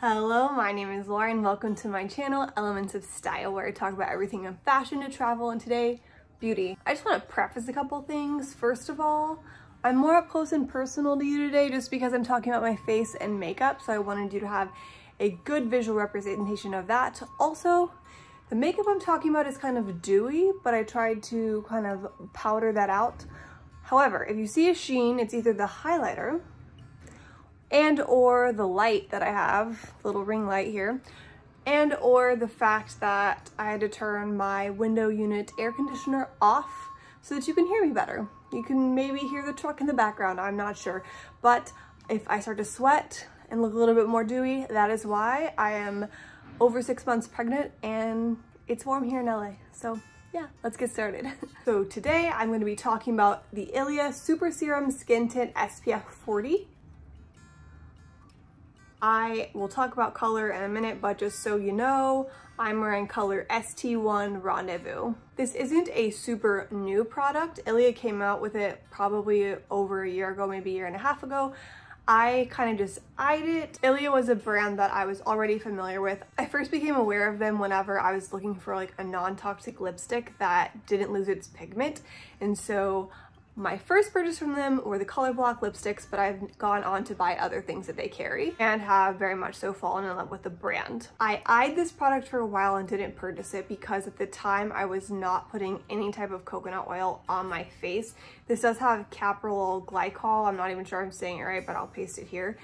Hello, my name is Lauren. Welcome to my channel, Elements of Style, where I talk about everything in fashion to travel and today, beauty. I just want to preface a couple things. First of all, I'm more up close and personal to you today just because I'm talking about my face and makeup, so I wanted you to have a good visual representation of that. Also, the makeup I'm talking about is kind of dewy, but I tried to kind of powder that out. However, if you see a sheen, it's either the highlighter and or the light that I have, little ring light here, and or the fact that I had to turn my window unit air conditioner off so that you can hear me better. You can maybe hear the truck in the background, I'm not sure. But if I start to sweat and look a little bit more dewy, that is why. I am over 6 months pregnant and it's warm here in LA. So yeah, let's get started. So today I'm going to be talking about the Ilia Super Serum Skin Tint SPF 40. I will talk about color in a minute, but just so you know, I'm wearing color ST1 Rendezvous. This isn't a super new product. Ilia came out with it probably over a year ago, maybe a year and a half ago. I kind of just eyed it. Ilia was a brand that I was already familiar with. I first became aware of them whenever I was looking for like a non-toxic lipstick that didn't lose its pigment. And so my first purchase from them were the Color Block lipsticks, but I've gone on to buy other things that they carry and have very much so fallen in love with the brand. I eyed this product for a while and didn't purchase it because at the time I was not putting any type of coconut oil on my face. This does have caprylyl glycol. I'm not even sure I'm saying it right, but I'll paste it here.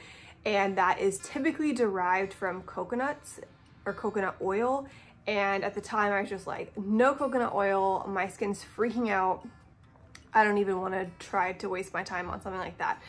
And that is typically derived from coconuts or coconut oil. And at the time I was just like, no coconut oil, my skin's freaking out. I don't even want to try to waste my time on something like that.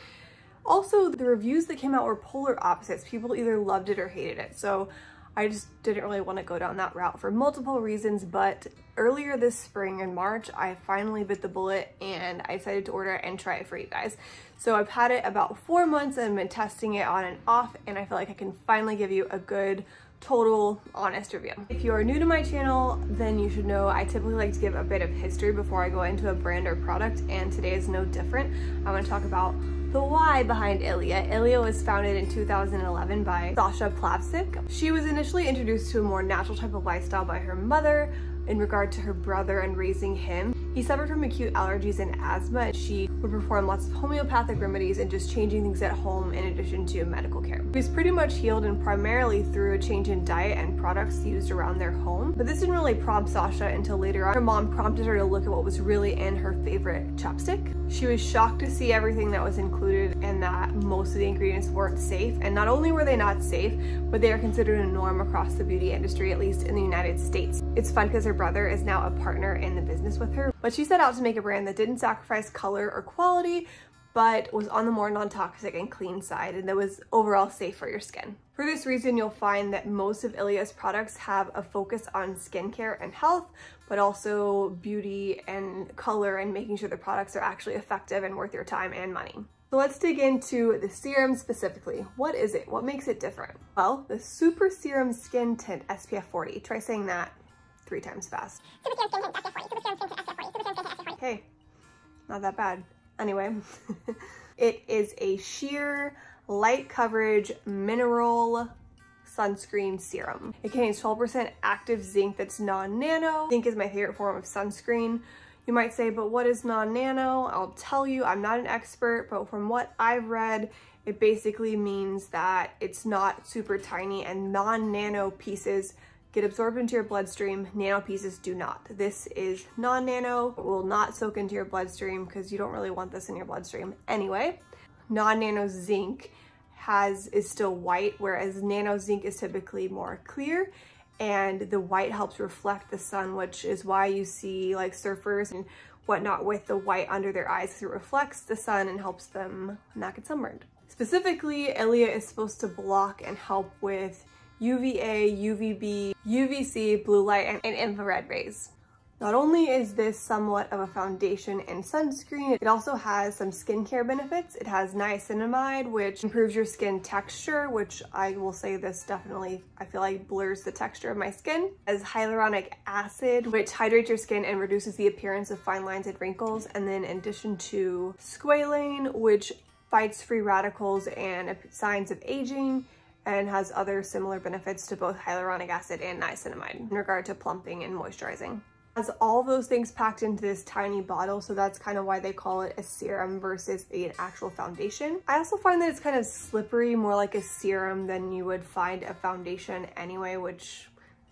Also, the reviews that came out were polar opposites. People either loved it or hated it. So I just didn't really want to go down that route for multiple reasons. But earlier this spring in March, I finally bit the bullet and I decided to order it and try it for you guys. So I've had it about 4 months and been testing it on and off, and I feel like I can finally give you a good total honest review. If you are new to my channel, then you should know I typically like to give a bit of history before I go into a brand or product, and today is no different. I want to talk about the why behind Ilia. Ilia was founded in 2011 by Sasha Plavsic. She was initially introduced to a more natural type of lifestyle by her mother in regard to her brother and raising him. He suffered from acute allergies and asthma, and she would perform lots of homeopathic remedies and just changing things at home in addition to medical care. He was pretty much healed and primarily through a change in diet and products used around their home. But this didn't really prompt Sasha until later on. Her mom prompted her to look at what was really in her favorite chapstick. She was shocked to see everything that was included and that most of the ingredients weren't safe. And not only were they not safe, but they are considered a norm across the beauty industry, at least in the United States. It's fun because her brother is now a partner in the business with her. But she set out to make a brand that didn't sacrifice color or quality, but was on the more non-toxic and clean side, and that was overall safe for your skin. For this reason, you'll find that most of Ilia's products have a focus on skincare and health, but also beauty and color and making sure the products are actually effective and worth your time and money. So let's dig into the serum specifically. What is it? What makes it different? Well, the Super Serum Skin Tint SPF 40. Try saying that 3 times fast. Super Serum Skin Tint SPF 40. Super Serum Skin Tint SPF 40. Super Serum Skin Tint SPF 40. Hey, not that bad. Anyway, it is a sheer light coverage mineral sunscreen serum. It contains 12% active zinc that's non-nano. Zinc is my favorite form of sunscreen. You might say, but what is non-nano? I'll tell you, I'm not an expert, but from what I've read, it basically means that it's not super tiny, and non-nano pieces get absorbed into your bloodstream. Nano pieces do not. This is non-nano. It will not soak into your bloodstream because you don't really want this in your bloodstream anyway. Non-nano zinc is still white, whereas nano zinc is typically more clear, and the white helps reflect the sun, which is why you see like surfers and whatnot with the white under their eyes, because it reflects the sun and helps them not get sunburned. Specifically, Ilia is supposed to block and help with UVA, UVB, UVC, blue light, and infrared rays. Not only is this somewhat of a foundation and sunscreen, it also has some skincare benefits. It has niacinamide, which improves your skin texture, which I will say this definitely, I feel like blurs the texture of my skin. It has hyaluronic acid, which hydrates your skin and reduces the appearance of fine lines and wrinkles. And then in addition to squalane, which fights free radicals and signs of aging. and has other similar benefits to both hyaluronic acid and niacinamide in regard to plumping and moisturizing. It has all those things packed into this tiny bottle, so that's kind of why they call it a serum versus an actual foundation. I also find that it's kind of slippery, more like a serum than you would find a foundation anyway, which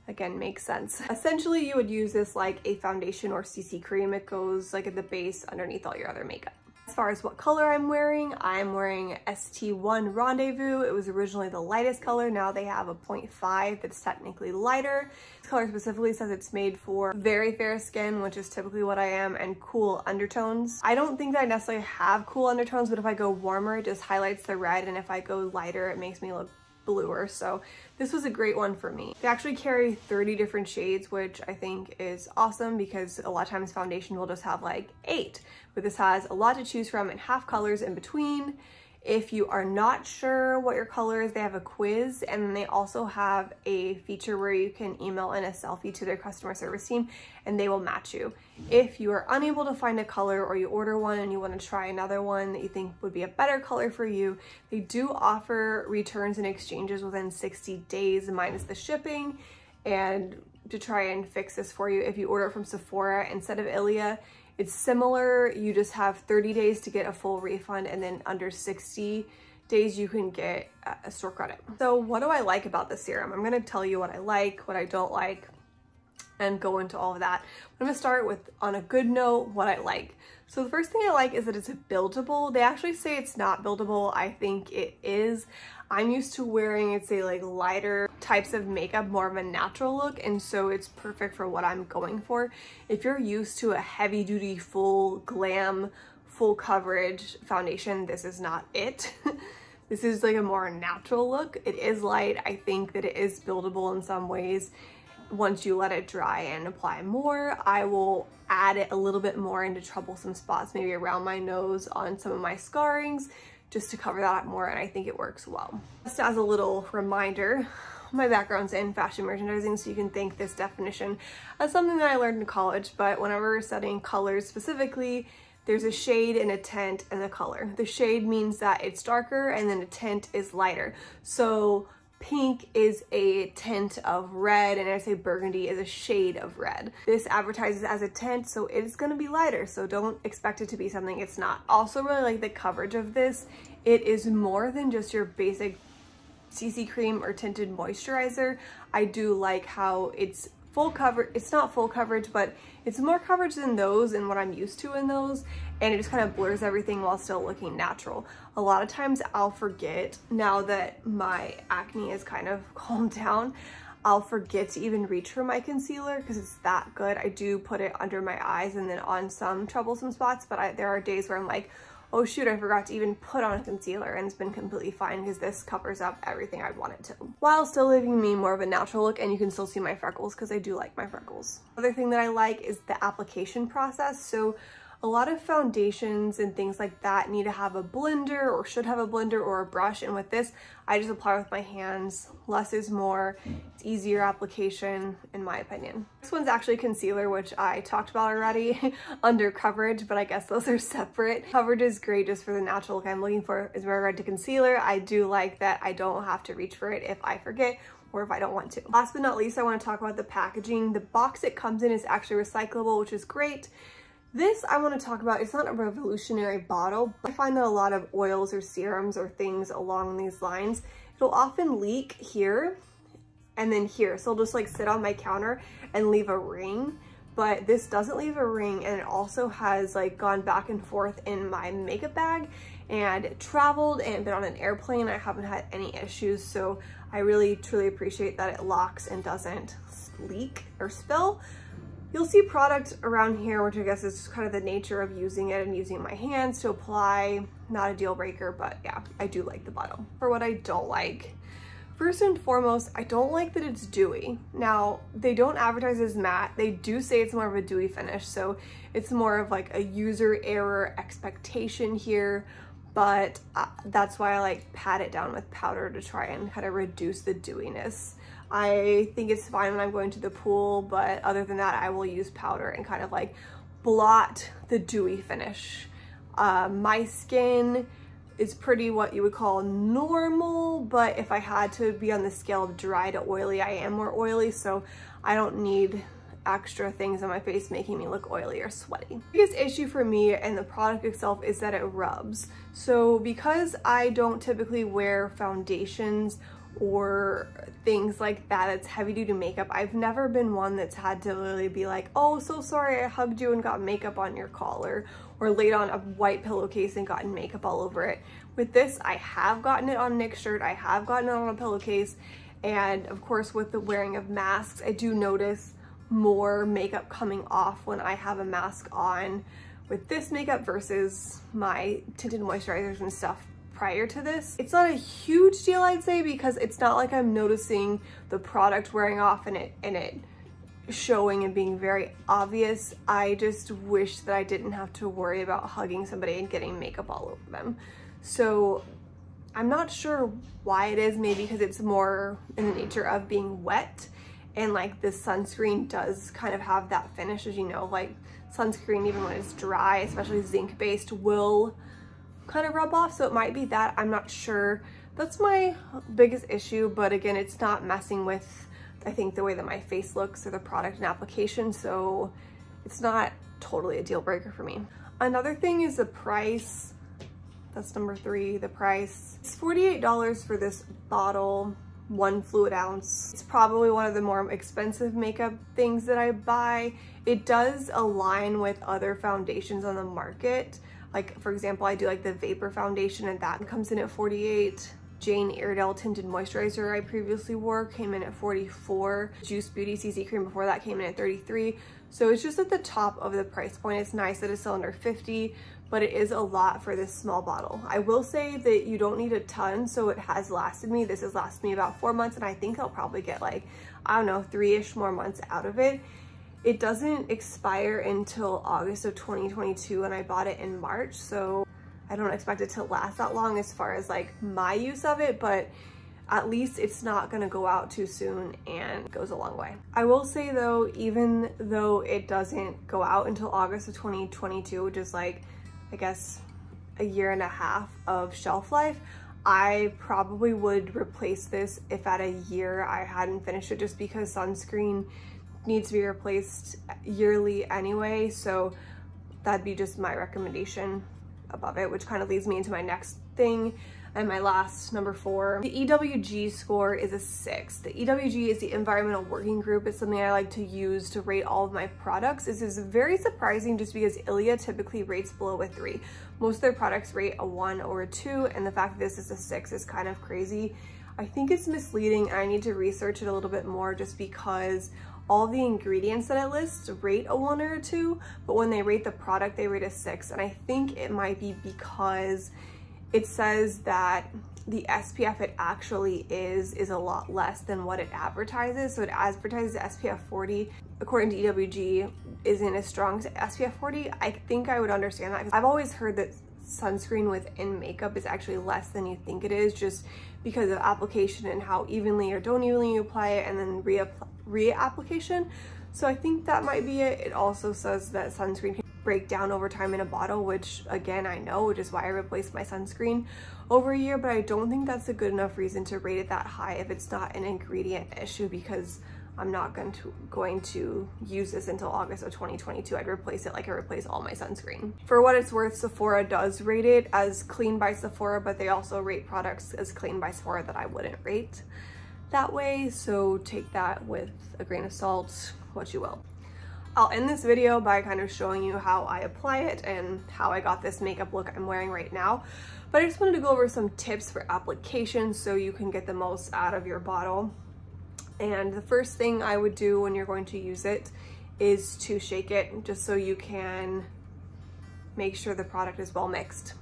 again makes sense. Essentially, you would use this like a foundation or CC cream. It goes like at the base underneath all your other makeup. As far as what color I'm wearing ST1 Rendezvous. It was originally the lightest color. Now they have a 0.5 that's technically lighter. This color specifically says it's made for very fair skin, which is typically what I am, and cool undertones. I don't think that I necessarily have cool undertones, but if I go warmer, it just highlights the red, and if I go lighter, it makes me look bluer. So this was a great one for me. They actually carry 30 different shades, which I think is awesome because a lot of times foundation will just have like 8, but this has a lot to choose from and half colors in between. If you are not sure what your color is, they have a quiz, and then they also have a feature where you can email in a selfie to their customer service team and they will match you. If you are unable to find a color, or you order one and you want to try another one that you think would be a better color for you, they do offer returns and exchanges within 60 days minus the shipping. And to try and fix this for you, if you order it from Sephora instead of Ilia, it's similar. You just have 30 days to get a full refund, and then under 60 days you can get a store credit. So what do I like about the serum? I'm gonna tell you what I like, what I don't like, and go into all of that. I'm gonna start with, on a good note, what I like. So the first thing I like is that it's buildable. They actually say it's not buildable. I think it is. I'm used to wearing, I'd say, like lighter types of makeup, more of a natural look, and so it's perfect for what I'm going for. If you're used to a heavy duty, full glam, full coverage foundation, this is not it. This is like a more natural look. It is light. I think that it is buildable in some ways. Once you let it dry and apply more, I will add it a little bit more into troublesome spots, maybe around my nose, on some of my scarrings, just to cover that up more, and I think it works well. Just as a little reminder, my background's in fashion merchandising, so you can think this definition as something that I learned in college, but whenever we're studying colors specifically, there's a shade and a tint and a color. The shade means that it's darker, and then a tint is lighter. So pink is a tint of red, and I say burgundy is a shade of red. This advertises as a tint, so it's gonna be lighter, so don't expect it to be something it's not. Also really like the coverage of this. It is more than just your basic CC cream or tinted moisturizer. I do like how it's full cover. It's not full coverage, but it's more coverage than those and what I'm used to in those, and it just kind of blurs everything while still looking natural. A lot of times I'll forget, now that my acne is kind of calmed down, I'll forget to even reach for my concealer because it's that good. I do put it under my eyes and then on some troublesome spots, but there are days where I'm like, oh shoot, I forgot to even put on a concealer, and it's been completely fine because this covers up everything I'd want it to, while still leaving me more of a natural look, and you can still see my freckles because I do like my freckles. Other thing that I like is the application process. So a lot of foundations and things like that need to have a blender, or should have a blender or a brush, and with this, I just apply with my hands. Less is more. It's easier application, in my opinion. This one's actually concealer, which I talked about already under coverage, but I guess those are separate. Coverage is great just for the natural look I'm looking for. Is where I read to concealer. I do like that I don't have to reach for it if I forget, or if I don't want to. Last but not least, I want to talk about the packaging. The box it comes in is actually recyclable, which is great. This I want to talk about, it's not a revolutionary bottle, but I find that a lot of oils or serums or things along these lines, it'll often leak here and then here. So it'll just like sit on my counter and leave a ring, but this doesn't leave a ring, and it also has like gone back and forth in my makeup bag and traveled and been on an airplane. I haven't had any issues, so I really truly appreciate that it locks and doesn't leak or spill. You'll see product around here, which I guess is just kind of the nature of using it and using my hands to apply. Not a deal breaker, but yeah, I do like the bottle. For what I don't like, first and foremost, I don't like that it's dewy. Now, they don't advertise as matte. They do say it's more of a dewy finish, so it's more of like a user error expectation here, but that's why I like pat it down with powder to try and kind of reduce the dewiness. I think it's fine when I'm going to the pool, but other than that, I will use powder and kind of like blot the dewy finish. My skin is pretty what you would call normal, but if I had to be on the scale of dry to oily, I am more oily, so I don't need extra things on my face making me look oily or sweaty. The biggest issue for me and the product itself is that it rubs. So because I don't typically wear foundations or things like that, it's heavy duty makeup, I've never been one that's had to really be like, oh, so sorry I hugged you and got makeup on your collar, or laid on a white pillowcase and gotten makeup all over it. With this, I have gotten it on Nick's shirt, I have gotten it on a pillowcase, and of course with the wearing of masks, I do notice more makeup coming off when I have a mask on with this makeup versus my tinted moisturizers and stuff prior to this. It's not a huge deal, I'd say, because it's not like I'm noticing the product wearing off and it showing and being very obvious. I just wish that I didn't have to worry about hugging somebody and getting makeup all over them. So I'm not sure why it is, maybe because it's more in the nature of being wet, and like the sunscreen does kind of have that finish, as you know, like sunscreen, even when it's dry, especially zinc based, will kind of rub off. So it might be that, I'm not sure. That's my biggest issue, but again, it's not messing with, I think, the way that my face looks or the product and application, so it's not totally a deal breaker for me. Another thing is the price. That's number 3, the price. It's $48 for this bottle, 1 fluid ounce. It's probably one of the more expensive makeup things that I buy. It does align with other foundations on the market. Like, for example, I do like the Vapor foundation, and that comes in at $48. Jane Iredale tinted moisturizer I previously wore came in at $44. Juice Beauty CC cream before that came in at $33. So it's just at the top of the price point. It's nice that it's still under $50, but it is a lot for this small bottle. I will say that you don't need a ton, so it has lasted me. This has lasted me about 4 months, and I think I'll probably get like, I don't know, 3-ish more months out of it. It doesn't expire until August of 2022, and I bought it in March, so I don't expect it to last that long as far as like my use of it, but at least it's not gonna go out too soon and goes a long way. I will say though, even though it doesn't go out until August of 2022, which is like, I guess, a 1.5 years of shelf life, I probably would replace this if at a year I hadn't finished it, just because sunscreen needs to be replaced yearly anyway. So that'd be just my recommendation above it, which kind of leads me into my next thing and my last, number 4. The EWG score is a 6. The EWG is the Environmental Working Group. It's something I like to use to rate all of my products. This is very surprising just because Ilia typically rates below a 3. Most of their products rate a 1 or a 2, and the fact that this is a 6 is kind of crazy. I think it's misleading, and I need to research it a little bit more, just because all the ingredients that it lists rate a 1 or a 2, but when they rate the product, they rate a 6. And I think it might be because it says that the SPF it actually is a lot less than what it advertises. So it advertises SPF 40, according to EWG, isn't as strong as SPF 40. I think I would understand that, because I've always heard that sunscreen within makeup is actually less than you think it is, just because of application and how evenly or don't evenly you apply it, and then reapplication. So I think that might be it. It also says that sunscreen can break down over time in a bottle, which again, I know, which is why I replaced my sunscreen over a year, but I don't think that's a good enough reason to rate it that high if it's not an ingredient issue, because I'm not going to use this until August of 2022. I'd replace it like I replace all my sunscreen. For what it's worth, Sephora does rate it as clean by Sephora, but they also rate products as clean by Sephora that I wouldn't rate that way. So take that with a grain of salt, what you will. I'll end this video by kind of showing you how I apply it and how I got this makeup look I'm wearing right now. But I just wanted to go over some tips for application so you can get the most out of your bottle. And the first thing I would do when you're going to use it is to shake it, just so you can make sure the product is well mixed.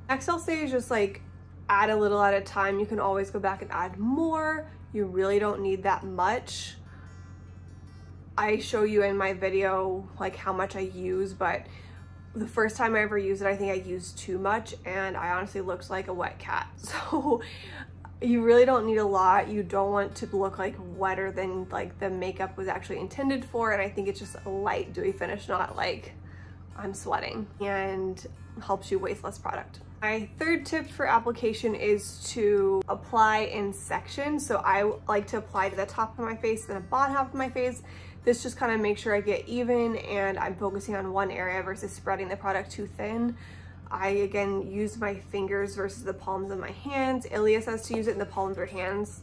Next I'll say is just like add a little at a time. You can always go back and add more. You really don't need that much. I show you in my video like how much I use, but the first time I ever used it, I think I used too much, and I honestly looked like a wet cat. So you really don't need a lot. You don't want to look like wetter than like the makeup was actually intended for, and I think it's just a light dewy finish, not like I'm sweating, and helps you waste less product. My third tip for application is to apply in sections. So I like to apply to the top of my face and the bottom half of my face. This just kind of makes sure I get even and I'm focusing on one area versus spreading the product too thin. I, again, use my fingers versus the palms of my hands. Ilia says to use it in the palms of your hands.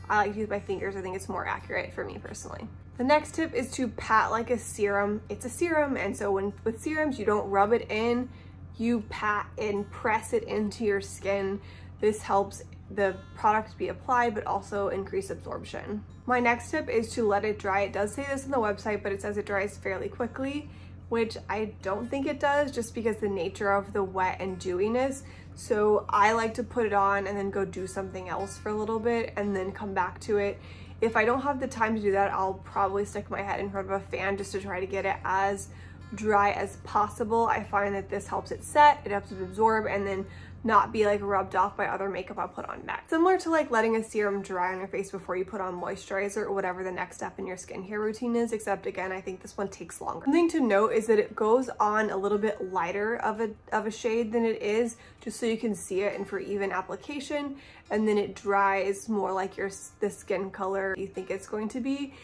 I like to use my fingers. I think it's more accurate for me personally. The next tip is to pat like a serum. It's a serum, and so with serums, you don't rub it in, you pat and press it into your skin. This helps the product be applied, but also increase absorption. My next tip is to let it dry. It does say this on the website, but it says it dries fairly quickly, which I don't think it does, just because the nature of the wet and dewiness. So I like to put it on and then go do something else for a little bit and then come back to it. If I don't have the time to do that, I'll probably stick my head in front of a fan just to try to get it as dry as possible. I find that this helps it set, it helps it absorb, and then not be like rubbed off by other makeup I'll put on next. Similar to like letting a serum dry on your face before you put on moisturizer or whatever the next step in your skincare routine is, except again, I think this one takes longer. Something to note is that it goes on a little bit lighter of a shade than it is, just so you can see it and for even application, and then it dries more like the skin color you think it's going to be.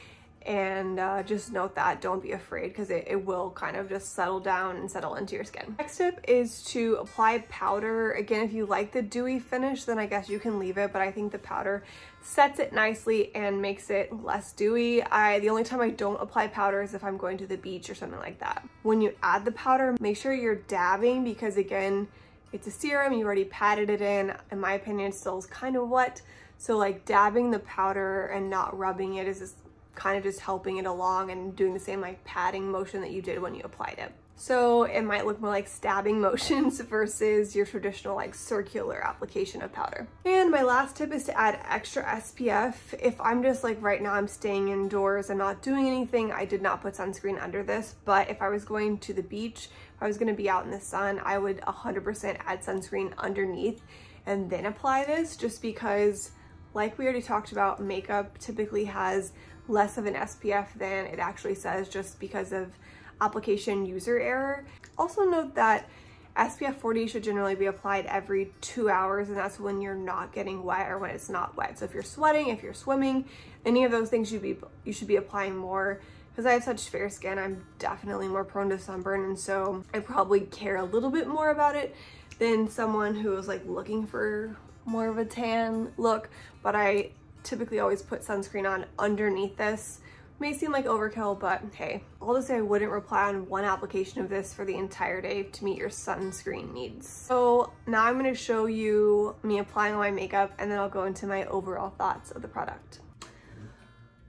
And just note that, don't be afraid, because it will kind of just settle down and settle into your skin. Next tip is to apply powder. Again, if you like the dewy finish, then I guess you can leave it, but I think the powder sets it nicely and makes it less dewy. The only time I don't apply powder is if I'm going to the beach or something like that. When you add the powder, make sure you're dabbing, because again, it's a serum, you already patted it in. In my opinion, it still is kind of wet. So like dabbing the powder and not rubbing it is kind of just helping it along and doing the same like patting motion that you did when you applied it. So it might look more like stabbing motions versus your traditional like circular application of powder. And my last tip is to add extra SPF. If I'm just like right now I'm staying indoors, I'm not doing anything, I did not put sunscreen under this, but if I was going to the beach, if I was going to be out in the sun, I would 100% add sunscreen underneath and then apply this, just because like we already talked about, makeup typically has less of an SPF than it actually says, just because of application user error. Also note that SPF 40 should generally be applied every 2 hours, and that's when you're not getting wet or when it's not wet. So if you're sweating, if you're swimming, any of those things you should be applying more. Because I have such fair skin, I'm definitely more prone to sunburn, and so I probably care a little bit more about it than someone who is like looking for more of a tan look. But I typically always put sunscreen on underneath this. May seem like overkill, but hey, I'll just say I wouldn't rely on one application of this for the entire day to meet your sunscreen needs. So now I'm going to show you me applying all my makeup, and then I'll go into my overall thoughts of the product.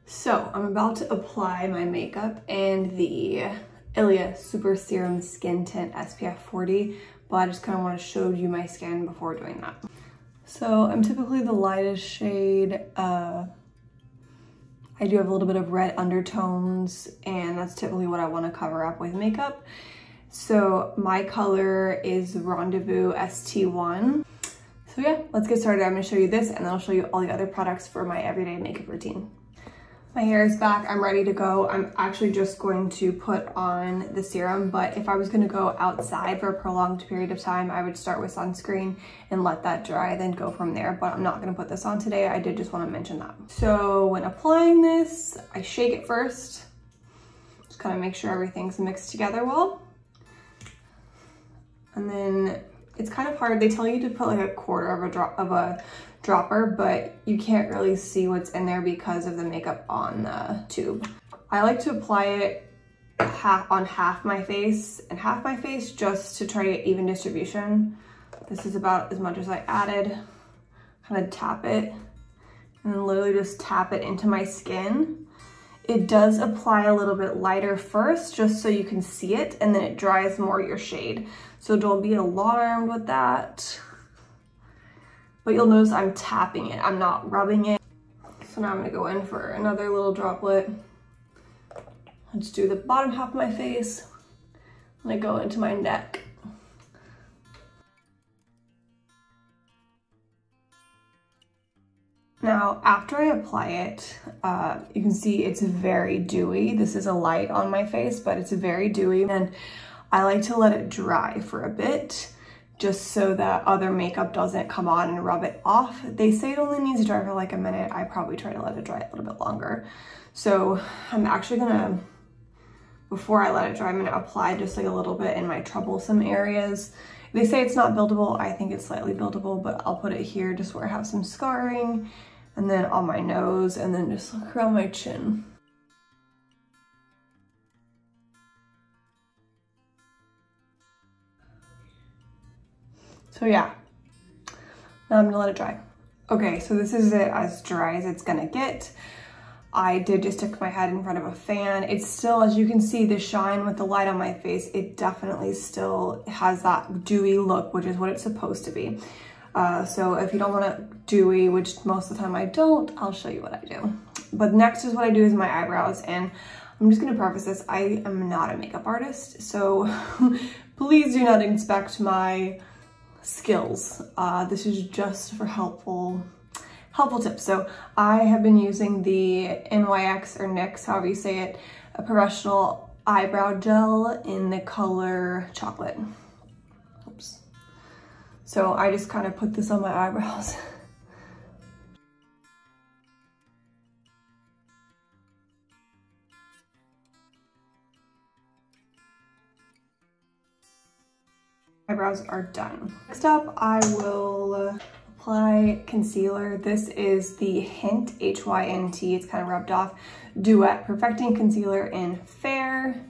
So I'm about to apply my makeup and the Ilia Super Serum Skin Tint SPF 40, but I just kind of want to show you my skin before doing that. So I'm typically the lightest shade. I do have a little bit of red undertones, and that's typically what I want to cover up with makeup. So my color is Rendezvous ST1. So yeah, let's get started. I'm going to show you this, and then I'll show you all the other products for my everyday makeup routine. My hair is back, I'm ready to go. I'm actually just going to put on the serum, but if I was gonna go outside for a prolonged period of time, I would start with sunscreen and let that dry, then go from there, but I'm not gonna put this on today. I did just wanna mention that. So when applying this, I shake it first. Just kind of make sure everything's mixed together well. And then it's kind of hard. They tell you to put like a quarter of a dropper, but you can't really see what's in there because of the makeup on the tube. I like to apply it on half my face and half my face, just to try to get even distribution. This is about as much as I added. Kind of tap it and then literally just tap it into my skin. It does apply a little bit lighter first, just so you can see it, and then it dries more your shade. So don't be alarmed with that. But you'll notice I'm tapping it, I'm not rubbing it. So now I'm gonna go in for another little droplet. Let's do the bottom half of my face. And I go into my neck. Now, after I apply it, you can see it's very dewy. This is a light on my face, but it's very dewy. And I like to let it dry for a bit just so that other makeup doesn't come on and rub it off. They say it only needs to dry for like a minute. I probably try to let it dry a little bit longer. So I'm actually gonna, before I let it dry, I'm gonna apply just like a little bit in my troublesome areas. They say it's not buildable. I think it's slightly buildable, but I'll put it here just where I have some scarring, and then on my nose, and then just look around my chin. So yeah, now I'm gonna let it dry. Okay, so this is it as dry as it's gonna get. I did just stick my head in front of a fan. It's still, as you can see, the shine with the light on my face, it definitely still has that dewy look, which is what it's supposed to be. So if you don't want it dewy, which most of the time I don't, I'll show you what I do. But next is what I do is my eyebrows, and I'm just gonna preface this, I am not a makeup artist, so please do not expect my skills. This is just for helpful tips. So I have been using the NYX or NYX, however you say it, a professional eyebrow gel in the color chocolate. Oops. So I just kind of put this on my eyebrows. Eyebrows are done. Next up, I will apply concealer. This is the Hint, H-Y-N-T, it's kind of rubbed off, Duet Perfecting Concealer in Fair.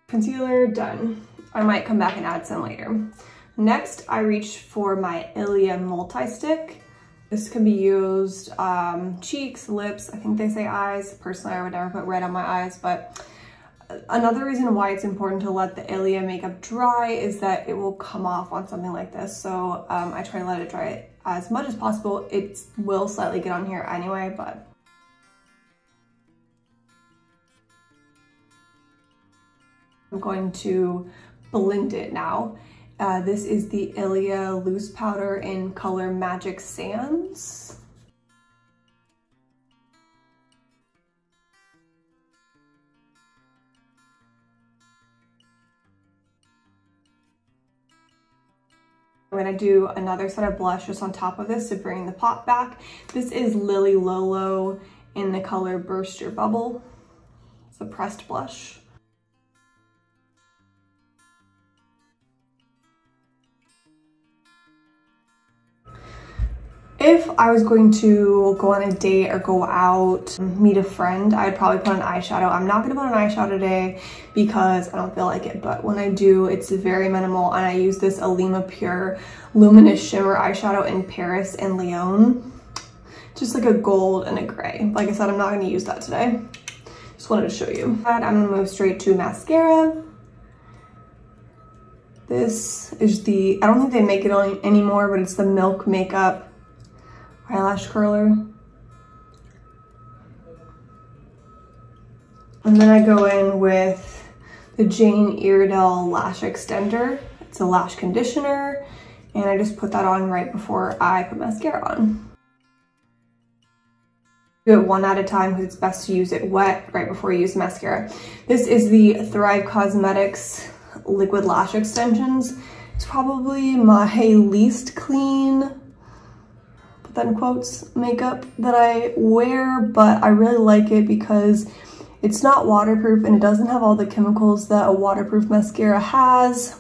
Concealer done. I might come back and add some later. Next, I reach for my Ilia multi-stick. This can be used cheeks, lips, I think they say eyes. Personally, I would never put red on my eyes, but another reason why it's important to let the Ilia makeup dry is that it will come off on something like this. So I try to let it dry as much as possible. It will slightly get on here anyway, but I'm going to blend it now. This is the Ilia loose powder in color Magic Sands. I'm gonna do another set of blush just on top of this to bring the pop back. This is Lily Lolo in the color Burst Your Bubble. It's a pressed blush. If I was going to go on a date or go out, meet a friend, I'd probably put on eyeshadow. I'm not gonna put on eyeshadow today because I don't feel like it, but when I do, it's very minimal, and I use this Alima Pure Luminous Shimmer eyeshadow in Paris and Lyon. Just like a gold and a gray. Like I said, I'm not gonna use that today. Just wanted to show you. I'm gonna move straight to mascara. This is the, I don't think they make it anymore, but it's the Milk Makeup eyelash curler. And then I go in with the Jane Iredale lash extender. It's a lash conditioner, and I just put that on right before I put mascara on. Do it one at a time because it's best to use it wet right before you use mascara. This is the Thrive Cosmetics liquid lash extensions. It's probably my least clean, put that in quotes, makeup that I wear, but I really like it because it's not waterproof and it doesn't have all the chemicals that a waterproof mascara has,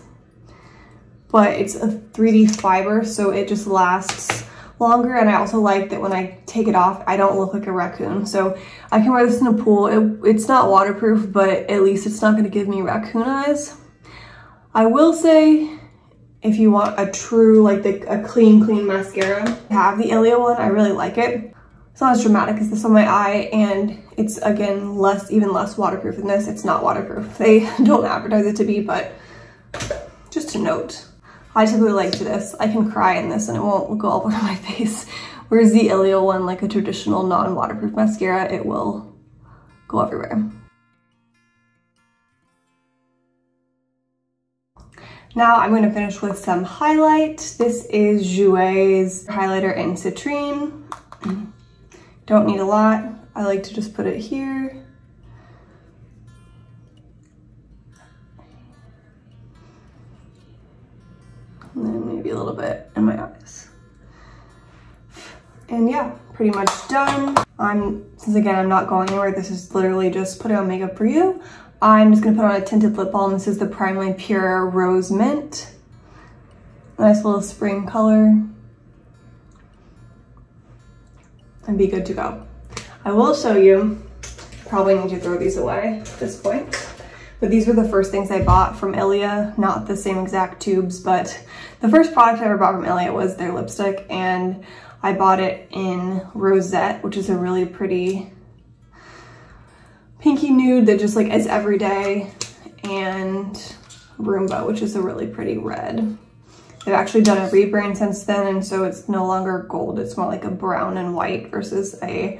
but it's a 3D fiber, so it just lasts longer. And I also like that when I take it off, I don't look like a raccoon. So I can wear this in a pool. It's not waterproof, but at least it's not gonna give me raccoon eyes. I will say, if you want a true, like a clean mascara, I have the Ilia one. I really like it. It's not as dramatic as this on my eye, and it's, again, even less waterproof than this. It's not waterproof. They don't advertise it to be, but just a note. I typically like this. I can cry in this and it won't go all over my face. Whereas the Ilia one, like a traditional non-waterproof mascara, it will go everywhere. Now I'm going to finish with some highlight. This is Jouer's highlighter in Citrine. Don't need a lot. I like to just put it here. And then maybe a little bit in my eyes. And yeah, pretty much done. Since again, I'm not going anywhere, this is literally just putting on makeup for you. I'm just gonna put on a tinted lip balm. This is the Primarily Pure Rose Mint. Nice little spring color. And be good to go. I will show you, probably need to throw these away at this point. But these were the first things I bought from Ilia, not the same exact tubes, but the first product I ever bought from Ilia was their lipstick, and I bought it in Rosette, which is a really pretty pinky nude that just like is everyday, and Roomba, which is a really pretty red. They've actually done a rebrand since then, and so it's no longer gold, it's more like a brown and white versus a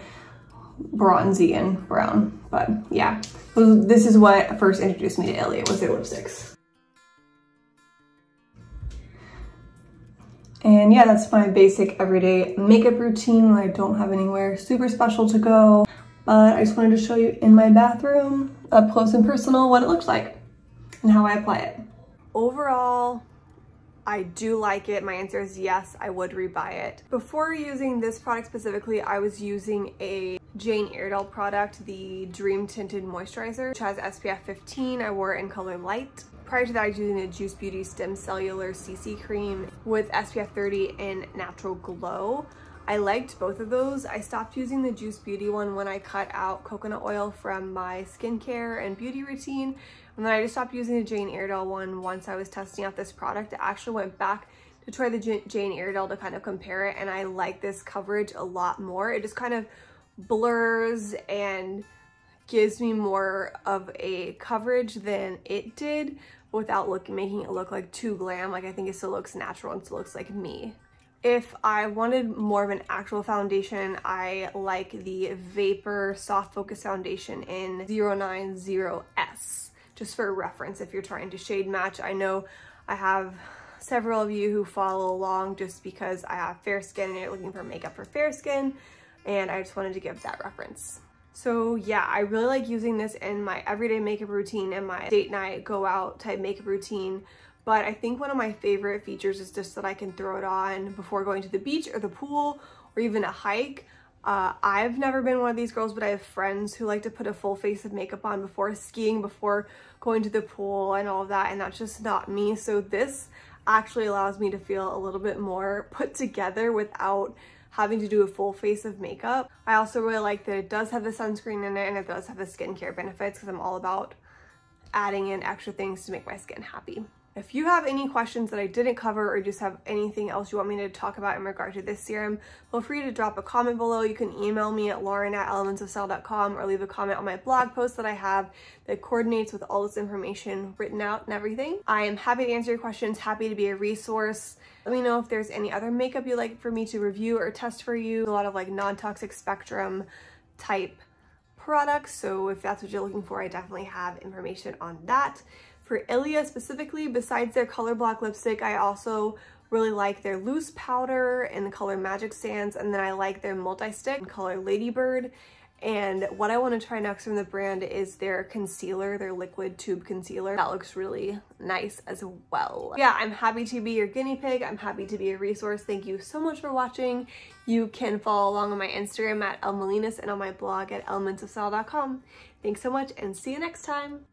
bronzy and brown. But yeah, this is what first introduced me to Ilia, was their lipsticks. And yeah, that's my basic everyday makeup routine when I don't have anywhere super special to go. But I just wanted to show you in my bathroom, up close and personal, what it looks like and how I apply it. Overall, I do like it. My answer is yes, I would rebuy it. Before using this product specifically, I was using a Jane Iredale product, the Dream Tinted Moisturizer, which has SPF 15. I wore it in color light. Prior to that, I was using the Juice Beauty Stem Cellular CC Cream with SPF 30 in Natural Glow. I liked both of those. I stopped using the Juice Beauty one when I cut out coconut oil from my skincare and beauty routine. And then I just stopped using the Jane Iredale one once I was testing out this product. I actually went back to try the Jane Iredale to kind of compare it, and I like this coverage a lot more. It just kind of blurs and gives me more of a coverage than it did without making it look like too glam. Like, I think it still looks natural and still looks like me. If I wanted more of an actual foundation, I like the Vapor Soft Focus Foundation in 090S. Just for reference, if you're trying to shade match. I know I have several of you who follow along just because I have fair skin and you're looking for makeup for fair skin, and I just wanted to give that reference. So yeah, I really like using this in my everyday makeup routine and my date night, go out type makeup routine. But I think one of my favorite features is just that I can throw it on before going to the beach or the pool or even a hike. I've never been one of these girls, but I have friends who like to put a full face of makeup on before skiing, before going to the pool and all of that, and that's just not me. So this actually allows me to feel a little bit more put together without having to do a full face of makeup. I also really like that it does have the sunscreen in it and it does have the skincare benefits, because I'm all about adding in extra things to make my skin happy. If you have any questions that I didn't cover or just have anything else you want me to talk about in regard to this serum, feel free to drop a comment below. You can email me at lauren@elementsofstyle.com or leave a comment on my blog post that I have that coordinates with all this information written out and everything. I am happy to answer your questions, happy to be a resource. Let me know if there's any other makeup you'd like for me to review or test for you. A lot of like non-toxic spectrum type products, so if that's what you're looking for, I definitely have information on that. For Ilia specifically, besides their Color Block lipstick, I also really like their loose powder in the color Magic Sands, and then I like their multi-stick in color Ladybird. And what I want to try next from the brand is their concealer, their liquid tube concealer. That looks really nice as well. Yeah, I'm happy to be your guinea pig. I'm happy to be a resource. Thank you so much for watching. You can follow along on my Instagram at elmolinas and on my blog at elementsofstyle.com. Thanks so much and see you next time.